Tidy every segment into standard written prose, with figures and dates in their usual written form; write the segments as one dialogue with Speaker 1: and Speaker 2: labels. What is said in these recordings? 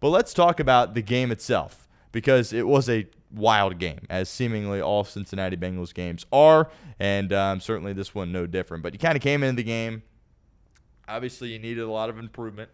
Speaker 1: But let's talk about the game itself, because it was a wild game, as seemingly all Cincinnati Bengals games are, and certainly this one no different. But you kind of came into the game. Obviously, you needed a lot of improvement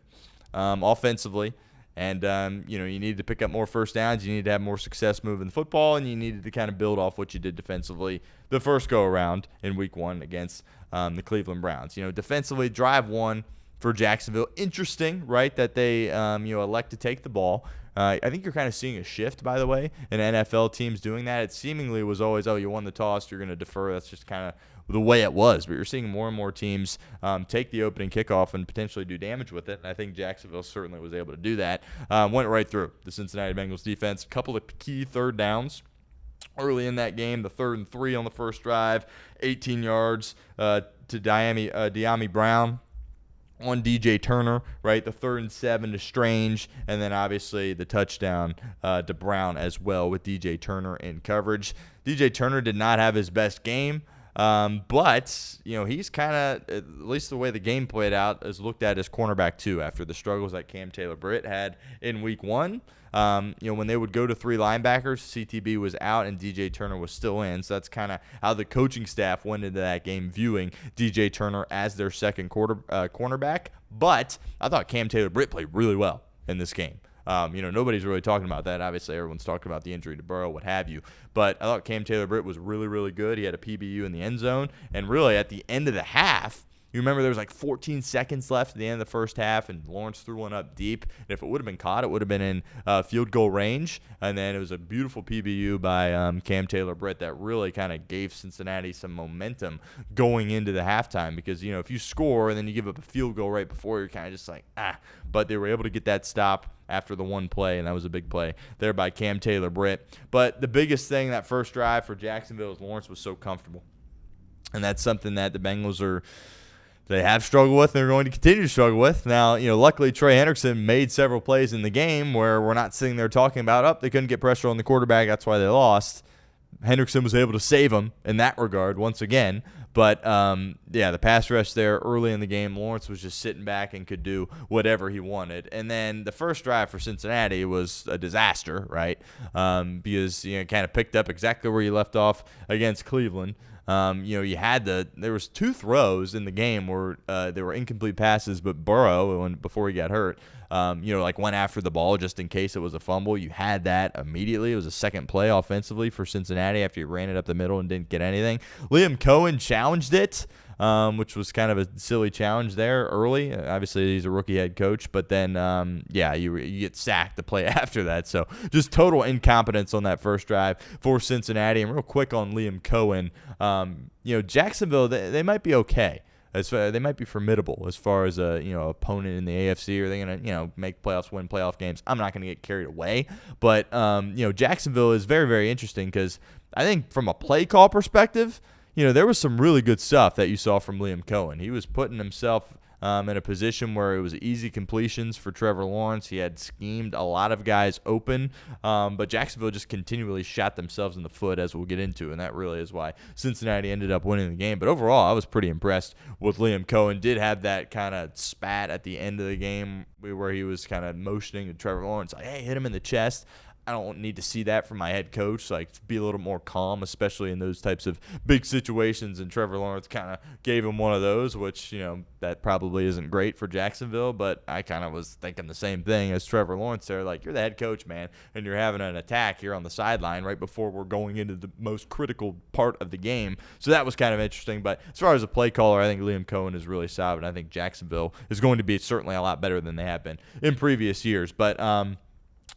Speaker 1: offensively, and you needed to pick up more first downs. You needed to have more success moving the football, and you needed to kind of build off what you did defensively the first go-around in Week 1 against the Cleveland Browns. Defensively, drive one for Jacksonville. Interesting, right, that they elect to take the ball. I think you're kind of seeing a shift, by the way, in NFL teams doing that. It seemingly was always, you won the toss, you're going to defer. That's just kind of the way it was. But you're seeing more and more teams take the opening kickoff and potentially do damage with it. And I think Jacksonville certainly was able to do that. Went right through the Cincinnati Bengals defense. A couple of key third downs early in that game. The 3rd and 3 on the first drive, 18 yards to Dyami Brown on DJ Turner, right? The 3rd and 7 to Strange, and then obviously the touchdown to Brown as well with DJ Turner in coverage. DJ Turner did not have his best game, but he's kind of, at least the way the game played out, is looked at as cornerback 2 after the struggles that Cam Taylor-Britt had in Week 1. When they would go to 3 linebackers, CTB was out and DJ Turner was still in. So that's kind of how the coaching staff went into that game, viewing DJ Turner as their second cornerback. But I thought Cam Taylor-Britt played really well in this game. Nobody's really talking about that. Obviously, everyone's talking about the injury to Burrow, what have you. But I thought Cam Taylor-Britt was really, really good. He had a PBU in the end zone. And really, at the end of the half, you remember there was like 14 seconds left at the end of the first half, and Lawrence threw one up deep. And if it would have been caught, it would have been in field goal range. And then it was a beautiful PBU by Cam Taylor-Britt that really kind of gave Cincinnati some momentum going into the halftime. Because, if you score and then you give up a field goal right before, you're kind of just like, But they were able to get that stop after the one play, and that was a big play there by Cam Taylor-Britt. But the biggest thing that first drive for Jacksonville is Lawrence was so comfortable. And that's something that the Bengals they have struggled with, and they're going to continue to struggle with. Now, luckily Trey Hendrickson made several plays in the game where we're not sitting there talking about, they couldn't get pressure on the quarterback, that's why they lost. Hendrickson was able to save them in that regard once again. But, the pass rush there early in the game, Lawrence was just sitting back and could do whatever he wanted. And then the first drive for Cincinnati was a disaster, right? Because, kind of picked up exactly where you left off against Cleveland. You had there was 2 throws in the game where there were incomplete passes, but Burrow, before he got hurt, went after the ball just in case it was a fumble. You had that immediately. It was a second play offensively for Cincinnati after he ran it up the middle and didn't get anything. Liam Cohen challenged it, which was kind of a silly challenge there early. Obviously, he's a rookie head coach, but then, you get sacked the play after that. So just total incompetence on that first drive for Cincinnati. And real quick on Liam Cohen, Jacksonville, they might be okay. They might be formidable as far as a opponent in the AFC. Are they going to make playoffs, win playoff games? I'm not going to get carried away, but Jacksonville is very, very interesting because I think from a play call perspective, there was some really good stuff that you saw from Liam Cohen. He was putting himself in a position where it was easy completions for Trevor Lawrence. He had schemed a lot of guys open, but Jacksonville just continually shot themselves in the foot, as we'll get into, and that really is why Cincinnati ended up winning the game. But overall, I was pretty impressed with Liam Cohen. Did have that kind of spat at the end of the game where he was kind of motioning to Trevor Lawrence, like, hey, hit him in the chest. I don't need to see that from my head coach. Be a little more calm, especially in those types of big situations. And Trevor Lawrence kind of gave him one of those, which, that probably isn't great for Jacksonville. But I kind of was thinking the same thing as Trevor Lawrence there. You're the head coach, man, and you're having an attack here on the sideline right before we're going into the most critical part of the game. So that was kind of interesting. But as far as a play caller, I think Liam Cohen is really solid. I think Jacksonville is going to be certainly a lot better than they have been in previous years. But,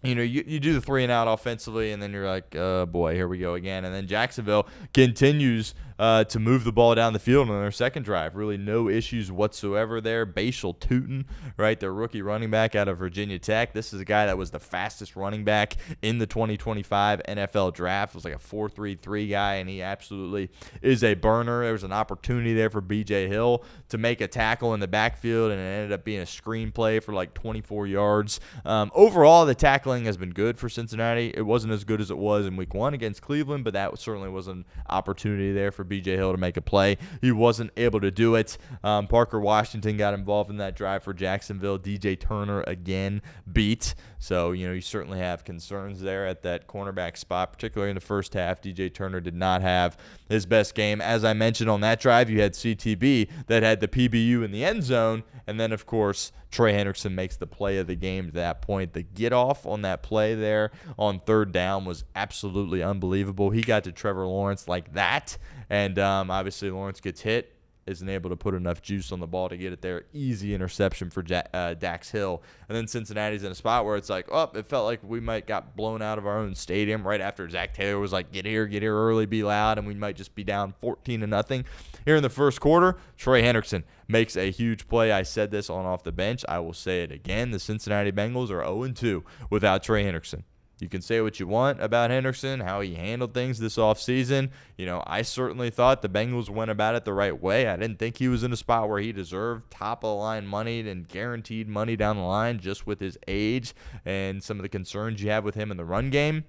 Speaker 1: you do the 3-and-out offensively, and then you're like, oh, boy, here we go again. And then Jacksonville continues to move the ball down the field on their second drive. Really no issues whatsoever there. Bashal Tootin, right, their rookie running back out of Virginia Tech. This is a guy that was the fastest running back in the 2025 NFL draft. It was like a 4.33 guy, and he absolutely is a burner. There was an opportunity there for B.J. Hill to make a tackle in the backfield, and it ended up being a screen play for 24 yards. Overall, the tackling has been good for Cincinnati. It wasn't as good as it was in Week 1 against Cleveland, but that certainly was an opportunity there for B.J. Hill to make a play. He wasn't able to do it. Parker Washington got involved in that drive for Jacksonville. DJ Turner again beat. So, you certainly have concerns there at that cornerback spot, particularly in the first half. DJ Turner did not have his best game. As I mentioned on that drive, you had CTB that had the PBU in the end zone. And then, of course, Trey Hendrickson makes the play of the game at that point. The get off on that play there on third down was absolutely unbelievable. He got to Trevor Lawrence like that. And obviously Lawrence gets hit, isn't able to put enough juice on the ball to get it there. Easy interception for Dax Hill. And then Cincinnati's in a spot where it's like, it felt like we might got blown out of our own stadium right after Zach Taylor was like, get here early, be loud, and we might just be down 14-0. Here in the first quarter, Trey Hendrickson makes a huge play. I said this on Off the Bench. I will say it again. The Cincinnati Bengals are 0-2 without Trey Hendrickson. You can say what you want about Hendrickson, how he handled things this offseason. I certainly thought the Bengals went about it the right way. I didn't think he was in a spot where he deserved top-of-the-line money and guaranteed money down the line just with his age and some of the concerns you have with him in the run game.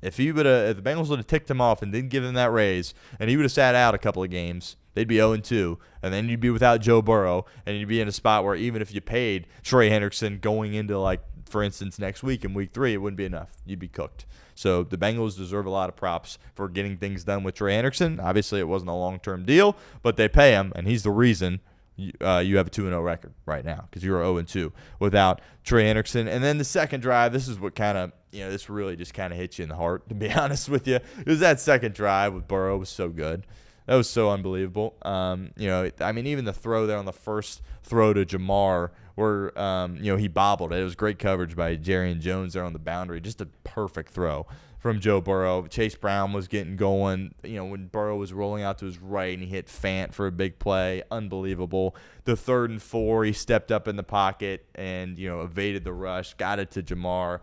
Speaker 1: If the Bengals would have ticked him off and didn't give him that raise, and he would have sat out a couple of games, they'd be 0-2, and then you'd be without Joe Burrow, and you'd be in a spot where even if you paid Trey Hendrickson going into, for instance, next week in week 3, it wouldn't be enough. You'd be cooked. So the Bengals deserve a lot of props for getting things done with Trey Hendrickson. Obviously, it wasn't a long-term deal, but they pay him, and he's the reason you have a 2-0 record right now because you were 0-2 without Trey Hendrickson. And then the second drive, this is what kind of, this really just kind of hits you in the heart, to be honest with you. It was that second drive with Burrow was so good. That was so unbelievable. Even the throw there on the first throw to Jamar where, he bobbled it. It was great coverage by Jarrian Jones there on the boundary. Just a perfect throw from Joe Burrow. Chase Brown was getting going, when Burrow was rolling out to his right and he hit Fant for a big play. Unbelievable. The 3rd and 4, he stepped up in the pocket and, evaded the rush, got it to Jamar.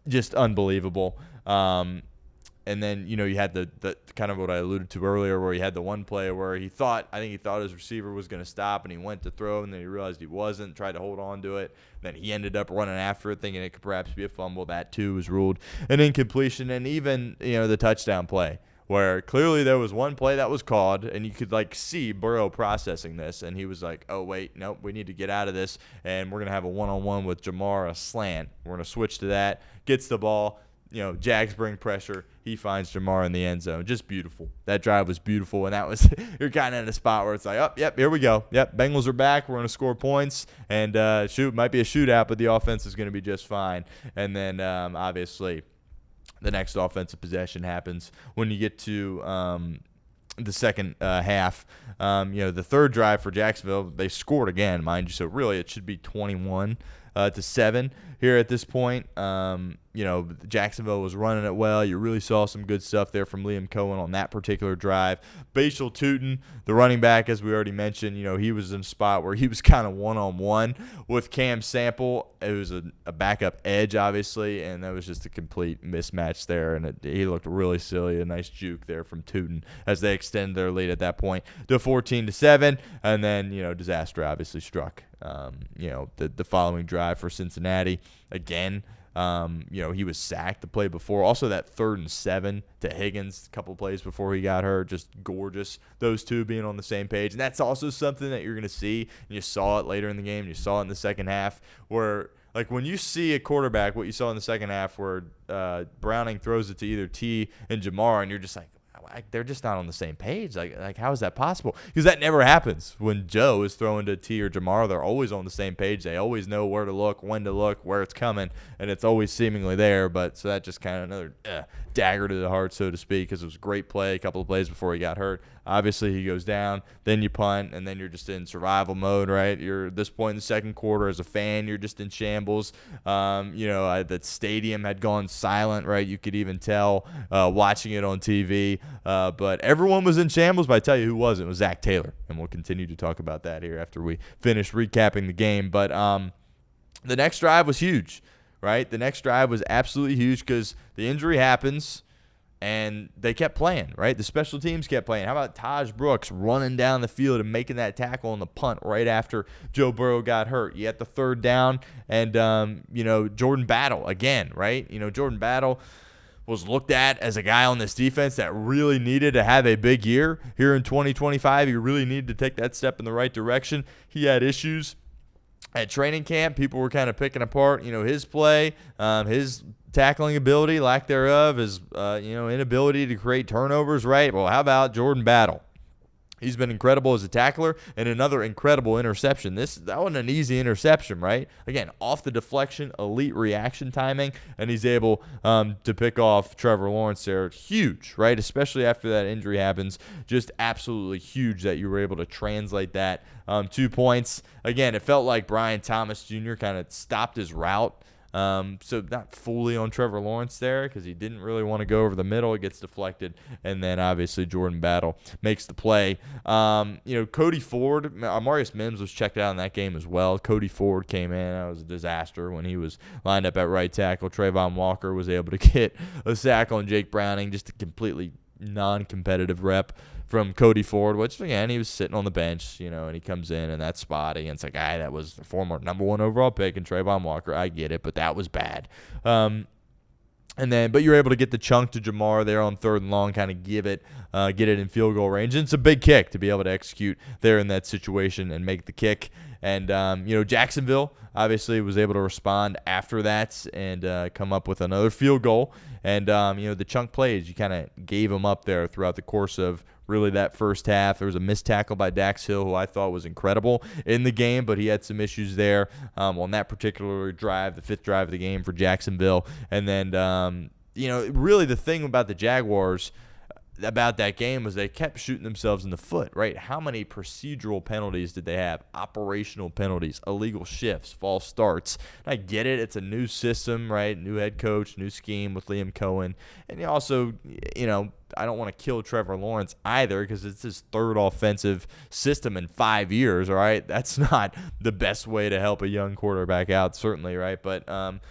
Speaker 1: Just unbelievable. And then, you had the kind of what I alluded to earlier where he had the one play where he thought his receiver was going to stop and he went to throw and then he realized he wasn't, tried to hold on to it. Then he ended up running after it thinking it could perhaps be a fumble. That, too, was ruled an incompletion. And even, the touchdown play where clearly there was one play that was called and you could, see Burrow processing this. And he was like, oh, wait, nope, we need to get out of this. And we're going to have a one-on-one with Jamar, a slant. We're going to switch to that. Gets the ball. Jags bring pressure. He finds Jamar in the end zone. Just beautiful. That drive was beautiful, and that was you're kind of in a spot where it's like, yep, here we go. Yep, Bengals are back. We're going to score points, and might be a shootout, but the offense is going to be just fine. And then obviously the next offensive possession happens when you get to the second half. The third drive for Jacksonville, they scored again, mind you. So really, it should be 21-7 here at this point. Jacksonville was running it well. You really saw some good stuff there from Liam Cohen on that particular drive. Bashal Tutin, the running back, as we already mentioned, he was in a spot where he was kind of one-on-one with Cam Sample. It was a backup edge, obviously, and that was just a complete mismatch there, and he looked really silly. A nice juke there from Tutin as they extend their lead at that point to 14-7, and then, disaster obviously struck. The following drive for Cincinnati, again, he was sacked the play before. Also that 3rd and 7 to Higgins a couple plays before he got hurt. Just gorgeous. Those two being on the same page. And that's also something that you're going to see. And you saw it later in the game. You saw it in the second half where, when you see a quarterback, what you saw in the second half where Browning throws it to either T and Jamar, and you're just like, they're just not on the same page. Like how is that possible? Because that never happens when Joe is throwing to T or Jamar. They're always on the same page. They always know where to look, when to look, where it's coming, and it's always seemingly there. But so that just kind of another dagger to the heart, so to speak, because it was a great play, a couple of plays before he got hurt. Obviously, he goes down, then you punt, and then you're just in survival mode, right? You're at this point in the second quarter as a fan, you're just in shambles. The stadium had gone silent, right? You could even tell watching it on TV. But everyone was in shambles, but I tell you who wasn't. It was Zach Taylor, and we'll continue to talk about that here after we finish recapping the game. But the next drive was huge, right? The next drive was absolutely huge because the injury happens, and they kept playing, right? The special teams kept playing. How about Taj Brooks running down the field and making that tackle on the punt right after Joe Burrow got hurt? You had the 3rd down, and, Jordan Battle again, right? Jordan Battle was looked at as a guy on this defense that really needed to have a big year here in 2025. He really needed to take that step in the right direction. He had issues at training camp. People were kind of picking apart, his play, his tackling ability, lack thereof, his, inability to create turnovers, right? Well, how about Jordan Battle? He's been incredible as a tackler, and another incredible interception. That wasn't an easy interception, right? Again, off the deflection, elite reaction timing, and he's able to pick off Trevor Lawrence there. Huge, right? Especially after that injury happens. Just absolutely huge that you were able to translate that 2 points. Again, it felt like Brian Thomas Jr. kind of stopped his route. So not fully on Trevor Lawrence there because he didn't really want to go over the middle. It gets deflected, and then obviously Jordan Battle makes the play. Cody Ford, Amarius Mims was checked out in that game as well. Cody Ford came in. That was a disaster when he was lined up at right tackle. Trayvon Walker was able to get a sack on Jake Browning, just a completely non-competitive rep from Cody Ford, which, again, he was sitting on the bench, and he comes in that spot against a guy that was the former number 1 overall pick in Trayvon Walker. I get it, but that was bad. But you're able to get the chunk to Jamar there on 3rd and long, kind of get it in field goal range. And it's a big kick to be able to execute there in that situation and make the kick. And, Jacksonville obviously was able to respond after that and come up with another field goal. And, the chunk plays, you kind of gave them up there throughout the course of really that first half. There was a missed tackle by Dax Hill, who I thought was incredible in the game, but he had some issues there on that particular drive, the 5th drive of the game for Jacksonville. And then, really the thing about the Jaguars about that game was they kept shooting themselves in the foot, right? How many procedural penalties did they have? Operational penalties, illegal shifts, false starts. And I get it. It's a new system, right? New head coach, new scheme with Liam Cohen. And you also, I don't want to kill Trevor Lawrence either because it's his 3rd offensive system in 5 years, all right? That's not the best way to help a young quarterback out, certainly, right? But,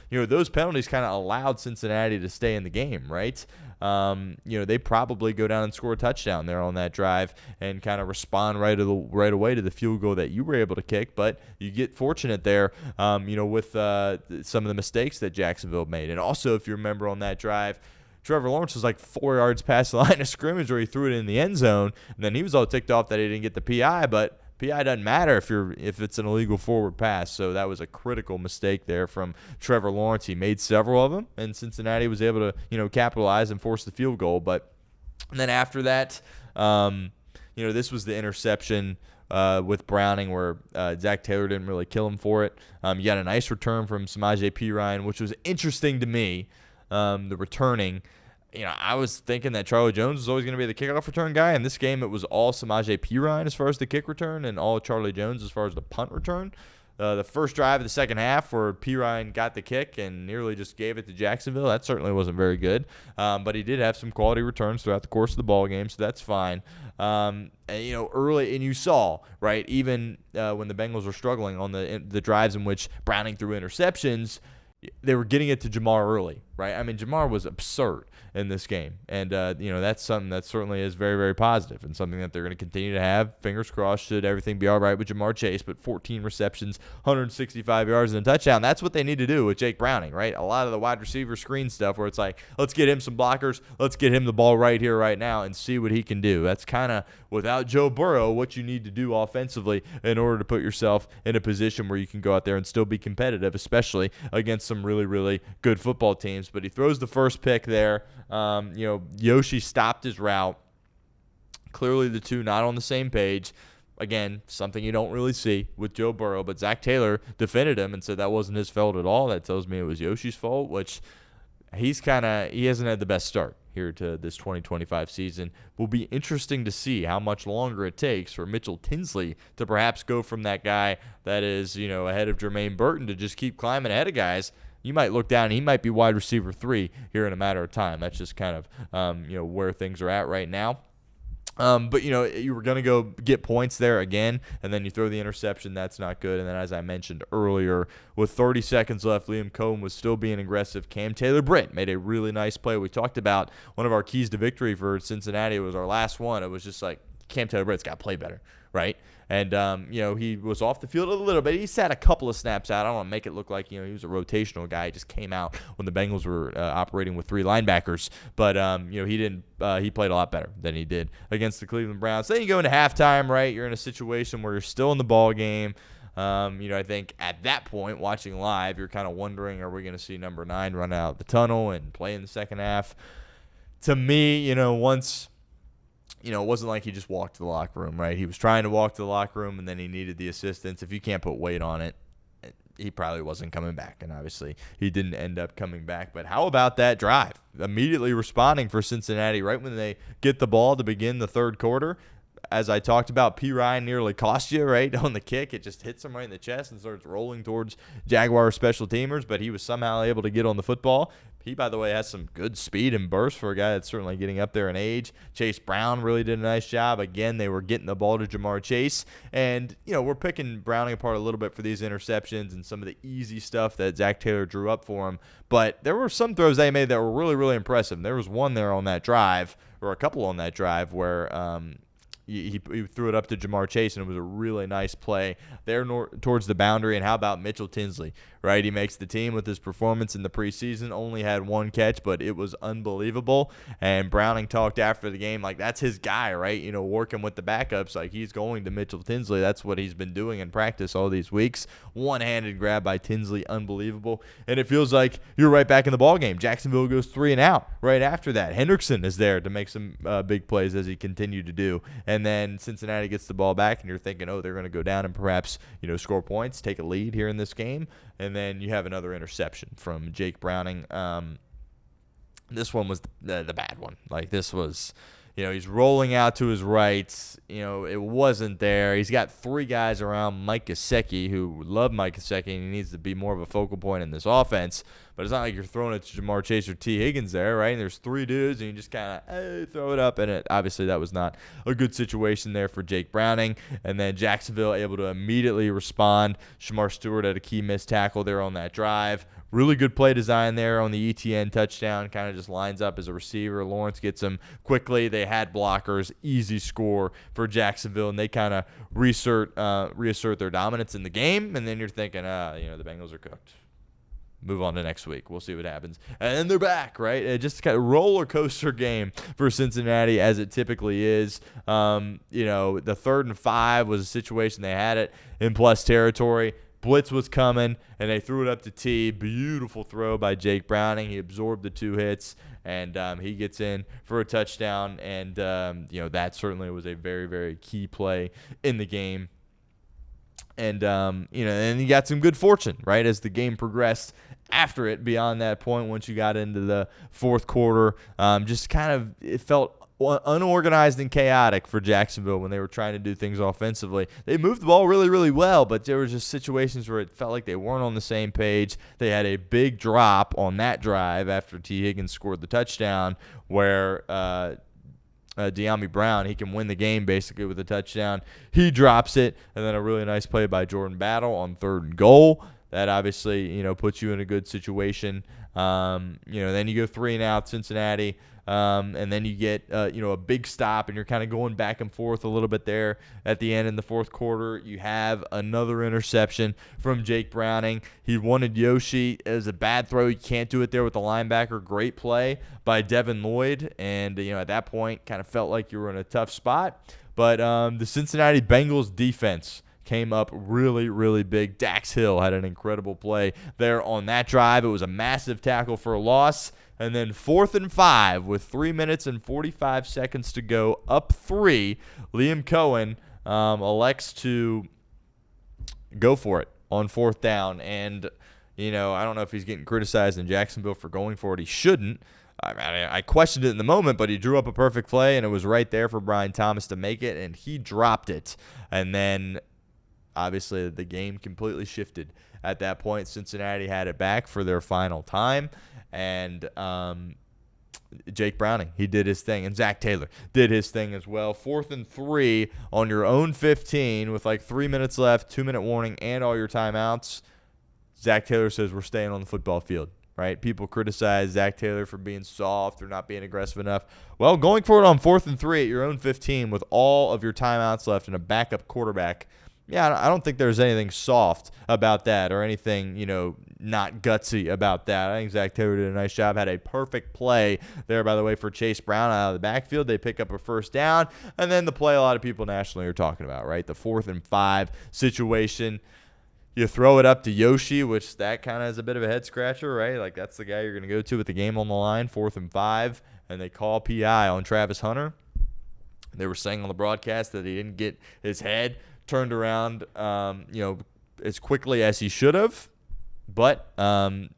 Speaker 1: those penalties kind of allowed Cincinnati to stay in the game, right? They probably go down and score a touchdown there on that drive and kind of respond right away to the field goal that you were able to kick. But you get fortunate there, with some of the mistakes that Jacksonville made. And also, if you remember on that drive, Trevor Lawrence was like 4 yards past the line of scrimmage where he threw it in the end zone. And then he was all ticked off that he didn't get the PI, but PI doesn't matter if it's an illegal forward pass. So that was a critical mistake there from Trevor Lawrence. He made several of them, and Cincinnati was able to, capitalize and force the field goal. But then after that, this was the interception with Browning where Zach Taylor didn't really kill him for it. You got a nice return from Samaje Perine, which was interesting to me, the returning. I was thinking that Charlie Jones was always going to be the kickoff return guy. In this game, it was all Samaje Perine as far as the kick return and all Charlie Jones as far as the punt return. The first drive of the second half where Perine got the kick and nearly just gave it to Jacksonville, that certainly wasn't very good. But he did have some quality returns throughout the course of the ball game, so that's fine. Early, and you saw, right, even when the Bengals were struggling on the drives in which Browning threw interceptions, they were getting it to Jamar early, right? I mean, Jamar was absurd in this game. And, that's something that certainly is very, very positive and something that they're going to continue to have. Fingers crossed, should everything be all right with Jamar Chase, but 14 receptions, 165 yards, and a touchdown. That's what they need to do with Jake Browning, right? A lot of the wide receiver screen stuff where it's like, let's get him some blockers, let's get him the ball right here, right now, and see what he can do. That's kind of, without Joe Burrow, what you need to do offensively in order to put yourself in a position where you can go out there and still be competitive, especially against some really, really good football teams. But he throws the first pick there. Yoshi stopped his route. Clearly the two not on the same page. Again, something you don't really see with Joe Burrow, but Zach Taylor defended him and said that wasn't his fault at all. That tells me it was Yoshi's fault, which he hasn't had the best start here to this 2025 season. Will be interesting to see how much longer it takes for Mitchell Tinsley to perhaps go from that guy that is, ahead of Jermaine Burton to just keep climbing ahead of guys. You might look down and he might be wide receiver 3 here in a matter of time. That's just kind of, where things are at right now. But you were going to go get points there again, and then you throw the interception. That's not good. And then, as I mentioned earlier, with 30 seconds left, Liam Cohen was still being aggressive. Cam Taylor-Britt made a really nice play. We talked about one of our keys to victory for Cincinnati. It was our last one. It was just like, Cam Taylor-Britt's got to play better, right? And, he was off the field a little bit. He sat a couple of snaps out. I don't want to make it look like, he was a rotational guy. He just came out when the Bengals were operating with 3 linebackers. But, he didn't. He played a lot better than he did against the Cleveland Browns. Then you go into halftime, right? You're in a situation where you're still in the ball game. I think at that point, watching live, you're kind of wondering, are we going to see number 9 run out the tunnel and play in the second half? To me, once – it wasn't like he just walked to the locker room, right? He was trying to walk to the locker room, and then he needed the assistance. If you can't put weight on it, he probably wasn't coming back, and obviously he didn't end up coming back. But how about that drive? Immediately responding for Cincinnati right when they get the ball to begin the third quarter. As I talked about, P. Ryan nearly cost you, right, on the kick. It just hits him right in the chest and starts rolling towards Jaguar special teamers, but he was somehow able to get on the football. He, by the way, has some good speed and burst for a guy that's certainly getting up there in age. Chase Brown really did a nice job. Again, they were getting the ball to Jamar Chase. And, we're picking Browning apart a little bit for these interceptions and some of the easy stuff that Zach Taylor drew up for him. But there were some throws they made that were really, really impressive. There was one there on that drive, or a couple on that drive, where he threw it up to Jamar Chase, and it was a really nice play there towards the boundary. And how about Mitchell Tinsley, right? He makes the team with his performance in the preseason. Only had 1 catch, but it was unbelievable. And Browning talked after the game like that's his guy, right? Working with the backups, like he's going to Mitchell Tinsley. That's what he's been doing in practice all these weeks. One-handed grab by Tinsley, unbelievable. And it feels like you're right back in the ballgame. Jacksonville goes 3 and out right after that. Hendrickson is there to make some big plays as he continued to do. And then Cincinnati gets the ball back, and you're thinking, they're going to go down and perhaps, score points, take a lead here in this game. And then you have another interception from Jake Browning. This one was the bad one. Like, this was, he's rolling out to his right. It wasn't there. He's got 3 guys around Mike Gesicki who love Mike Gesicki, and he needs to be more of a focal point in this offense. But it's not like you're throwing it to Jamar Chase or Tee Higgins there, right? And there's 3 dudes, and you just kind of throw it up. And obviously that was not a good situation there for Jake Browning. And then Jacksonville able to immediately respond. Shamar Stewart had a key missed tackle there on that drive. Really good play design there on the Etienne touchdown. Kind of just lines up as a receiver. Lawrence gets him quickly. They had blockers. Easy score for Jacksonville, and they kind of reassert their dominance in the game. And then you're thinking, the Bengals are cooked. Move on to next week. We'll see what happens. And then they're back, right? Just kind of roller coaster game for Cincinnati, as it typically is. The 3rd and 5 was a situation they had it in plus territory. Blitz was coming, and they threw it up to T. Beautiful throw by Jake Browning. He absorbed the 2 hits, and he gets in for a touchdown. And, that certainly was a very, very key play in the game. And, and you got some good fortune, right, as the game progressed after it beyond that point. Once you got into the 4th quarter, just kind of it felt unorganized and chaotic for Jacksonville when they were trying to do things offensively. They moved the ball really, really well, but there were just situations where it felt like they weren't on the same page. They had a big drop on that drive after Tee Higgins scored the touchdown where De'Ami Brown, he can win the game basically with a touchdown. He drops it, and then a really nice play by Jordan Battle on 3rd and goal. That obviously, puts you in a good situation. Then you go 3 and out, Cincinnati, and then you get, a big stop, and you're kind of going back and forth a little bit there at the end in the 4th quarter. You have another interception from Jake Browning. He wanted Yoshi. It was a bad throw. You can't do it there with the linebacker. Great play by Devin Lloyd, and, at that point, kind of felt like you were in a tough spot. But the Cincinnati Bengals defense came up really, really big. Dax Hill had an incredible play there on that drive. It was a massive tackle for a loss. And then 4th and 5 with 3 minutes and 45 seconds to go, up 3. Liam Cohen elects to go for it on 4th down. And, I don't know if he's getting criticized in Jacksonville for going for it. He shouldn't. I questioned it in the moment, but he drew up a perfect play, and it was right there for Brian Thomas to make it, and he dropped it. And then obviously, the game completely shifted at that point. Cincinnati had it back for their final time, and Jake Browning, he did his thing, and Zach Taylor did his thing as well. 4th and 3 on your own 15 with like 3 minutes left, 2-minute warning, and all your timeouts. Zach Taylor says, we're staying on the football field. right? People criticize Zach Taylor for being soft or not being aggressive enough. Well, going for it on 4th and 3 at your own 15 with all of your timeouts left and a backup quarterback, yeah, I don't think there's anything soft about that or anything, not gutsy about that. I think Zach Taylor did a nice job, had a perfect play there, by the way, for Chase Brown out of the backfield. They pick up a first down, and then the play a lot of people nationally are talking about, right? The 4th and 5 situation. You throw it up to Yoshi, which that kind of is a bit of a head scratcher, right? Like that's the guy you're going to go to with the game on the line, 4th and 5, and they call PI on Travis Hunter. They were saying on the broadcast that he didn't get his head turned around, as quickly as he should have. But, the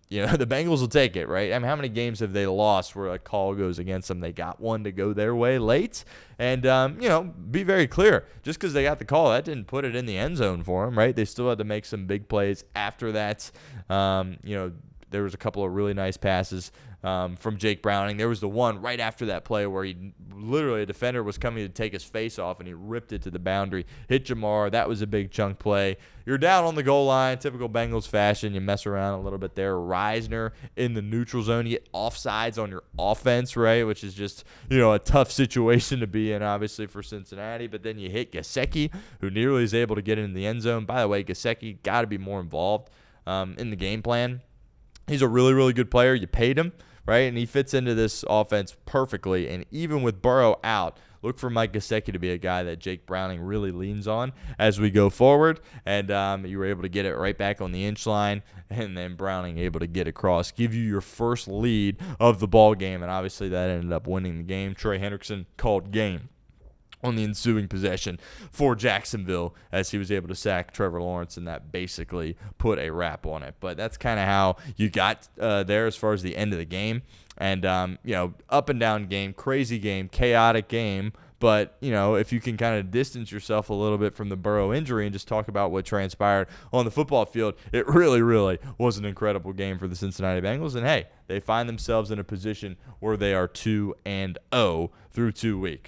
Speaker 1: Bengals will take it, right? I mean, how many games have they lost where a call goes against them? They got one to go their way late. And, be very clear. Just because they got the call, that didn't put it in the end zone for them, right? They still had to make some big plays after that. There was a couple of really nice passes from Jake Browning. There was the one right after that play where a defender was coming to take his face off, and he ripped it to the boundary, hit Jamar. That was a big chunk play. You're down on the goal line, typical Bengals fashion. You mess around a little bit there. Reisner in the neutral zone. You get offsides on your offense, right, which is just, a tough situation to be in, obviously, for Cincinnati. But then you hit GUTSY, who nearly is able to get into the end zone. By the way, GUTSY got to be more involved in the game plan. He's a really, really good player. You paid him, right? And he fits into this offense perfectly. And even with Burrow out, look for Mike GUTSY to be a guy that Jake Browning really leans on as we go forward. And you were able to get it right back on the inch line, and then Browning able to get across, give you your first lead of the ball game. And obviously that ended up winning the game. Trey Hendrickson called game on the ensuing possession for Jacksonville as he was able to sack Trevor Lawrence, and that basically put a wrap on it. But that's kind of how you got there as far as the end of the game. And, up and down game, crazy game, chaotic game. But, if you can kind of distance yourself a little bit from the Burrow injury and just talk about what transpired on the football field, it really, really was an incredible game for the Cincinnati Bengals. And, hey, they find themselves in a position where they are 2-0 through 2 weeks.